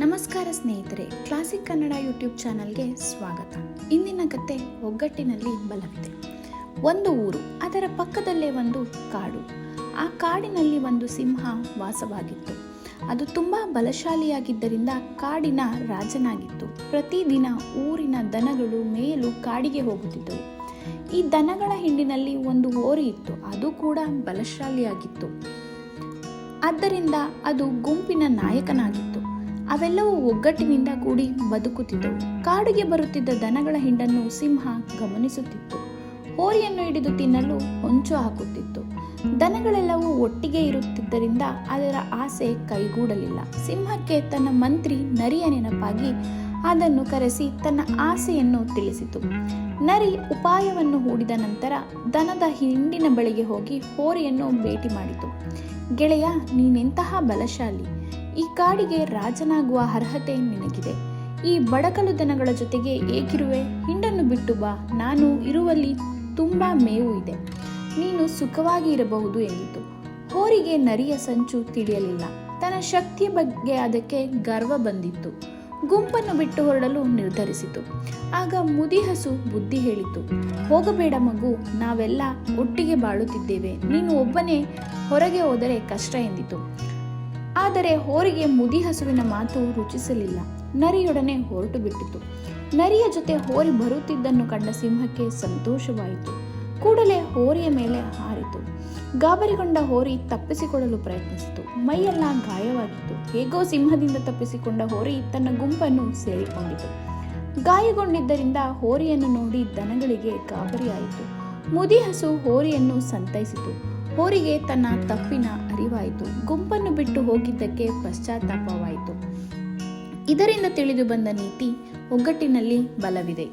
ನಮಸ್ಕಾರ ಸ್ನೇಹಿತರೆ, classic Kannada YouTube ಚಾನಲ್ಗೆ ಸ್ವಾಗತ. ಇಂದಿನ ಕತೆ ಒಗ್ಗಟ್ಟಿನಲ್ಲಿ ಬಲವಿದೆ. ಒಂದು ಊರು, ಅದರ ಪಕ್ಕದಲ್ಲೇ ಒಂದು ಕಾಡು. ಆ ಕಾಡಿನಲ್ಲಿ ಒಂದು ಸಿಂಹ ವಾಸವಾಗಿತ್ತು. ಅದು ತುಂಬ ಬಲಶಾಲಿಯಾಗಿದ್ದರಿಂದ ಕಾಡಿನ ರಾಜನಾಗಿತ್ತು. ಪ್ರತಿದಿನ ಊರಿನ ದನಗಳು ಮೇಯಲು ಕಾಡಿಗೆ ಹೋಗುತ್ತಿದ್ದವು. ಈ ದನಗಳ ಹಿಂಡಿನಲ್ಲಿ ಒಂದು ಹೋರಿ ಇತ್ತು. ಅದು ಕೂಡ ಬಲಶಾಲಿಯಾಗಿತ್ತು. ಆದ್ದರಿಂದ ಅದು ಗುಂಪಿನ ನಾಯಕನಾಗಿತ್ತು. ಅವೆಲ್ಲವೂ ಒಗ್ಗಟ್ಟಿನಿಂದ ಕೂಡಿ ಬದುಕುತ್ತಿದ್ದವು. ಕಾಡಿಗೆ ಬರುತ್ತಿದ್ದ ದನಗಳ ಹಿಂಡನ್ನು ಸಿಂಹ ಗಮನಿಸುತ್ತಿತ್ತು. ಹೋರಿಯನ್ನು ಹಿಡಿದು ತಿನ್ನಲು ಹೊಂಚು ಹಾಕುತ್ತಿತ್ತು. ದನಗಳೆಲ್ಲವೂ ಒಟ್ಟಿಗೆ ಇರುತ್ತಿದ್ದರಿಂದ ಅದರ ಆಸೆ ಕೈಗೂಡಲಿಲ್ಲ. ಸಿಂಹಕ್ಕೆ ತನ್ನ ಮಂತ್ರಿ ನರಿಯ ನೆನಪಾಗಿ ಅದನ್ನು ಕರೆಸಿ ತನ್ನ ಆಸೆಯನ್ನು ತಿಳಿಸಿತು. ನರಿ ಉಪಾಯವನ್ನು ಹೂಡಿದ ನಂತರ ದನದ ಹಿಂಡಿನ ಬಳಿಗೆ ಹೋಗಿ ಹೋರಿಯನ್ನು ಭೇಟಿ ಮಾಡಿತು. ಗೆಳೆಯ, ನೀನೆಂತಹ ಬಲಶಾಲಿ! ಈ ಕಾಡಿಗೆ ರಾಜನಾಗುವ ಅರ್ಹತೆ ನಿನಗಿದೆ. ಈ ಬಡಕಲು ದನಗಳ ಜೊತೆಗೆ ಏಕಿರುವೆ? ಹಿಂಡನ್ನು ಬಿಟ್ಟು ಬಾ, ನಾನು ಇರುವಲ್ಲಿ ತುಂಬ ಮೇವು ಇದೆ, ನೀನು ಸುಖವಾಗಿ ಇರಬಹುದು ಎಂದಿತು. ಹೋರಿಗೆ ನರಿಯ ಸಂಚು ತಿಳಿಯಲಿಲ್ಲ. ತನ್ನ ಶಕ್ತಿಯ ಬಗ್ಗೆ ಅದಕ್ಕೆ ಗರ್ವ ಬಂದಿತ್ತು. ಗುಂಪನ್ನು ಬಿಟ್ಟು ಹೊರಡಲು ನಿರ್ಧರಿಸಿತು. ಆಗ ಮುದಿಹಸು ಬುದ್ಧಿ ಹೇಳಿತು. ಹೋಗಬೇಡ ಮಗು, ನಾವೆಲ್ಲ ಒಟ್ಟಿಗೆ ಬಾಳುತ್ತಿದ್ದೇವೆ, ನೀನು ಒಬ್ಬನೇ ಹೊರಗೆ ಹೋದರೆ ಕಷ್ಟ ಎಂದಿತು. ಆದರೆ ಹೋರಿಗೆ ಮುದಿಹಸುವಿನ ಮಾತು ರುಚಿಸಲಿಲ್ಲ. ನರಿಯೊಡನೆ ಹೊರಟು ಬಿಟ್ಟಿತು. ನರಿಯ ಜೊತೆ ಹೋರಿ ಬರುತ್ತಿದ್ದನ್ನು ಕಂಡ ಸಿಂಹಕ್ಕೆ ಸಂತೋಷವಾಯಿತು. ಕೂಡಲೇ ಹೋರಿಯ ಮೇಲೆ ಹಾರಿತು. ಗಾಬರಿಗೊಂಡ ಹೋರಿ ತಪ್ಪಿಸಿಕೊಳ್ಳಲು ಪ್ರಯತ್ನಿಸಿತು. ಮೈಯೆಲ್ಲ ಗಾಯವಾಗಿತ್ತು. ಹೇಗೋ ಸಿಂಹದಿಂದ ತಪ್ಪಿಸಿಕೊಂಡ ಹೋರಿ ತನ್ನ ಗುಂಪನ್ನು ಸೇರಿಕೊಂಡಿತು. ಗಾಯಗೊಂಡಿದ್ದರಿಂದ ಹೋರಿಯನ್ನು ನೋಡಿ ದನಗಳಿಗೆ ಗಾಬರಿಯಾಯಿತು. ಮುದಿಹಸು ಹೋರಿಯನ್ನು ಸಂತೈಸಿತು. ಹೋರಿಗೆ ತನ್ನ ತಪ್ಪಿನ ಅರಿವಾಯಿತು. ಗುಂಪನ್ನು ಬಿಟ್ಟು ಹೋಗಿದ್ದಕ್ಕೆ ಪಶ್ಚಾತ್ತಾಪವಾಯಿತು. ಇದರಿಂದ ತಿಳಿದು ಬಂದ ನೀತಿ, ಒಗ್ಗಟ್ಟಿನಲ್ಲಿ ಬಲವಿದೆ.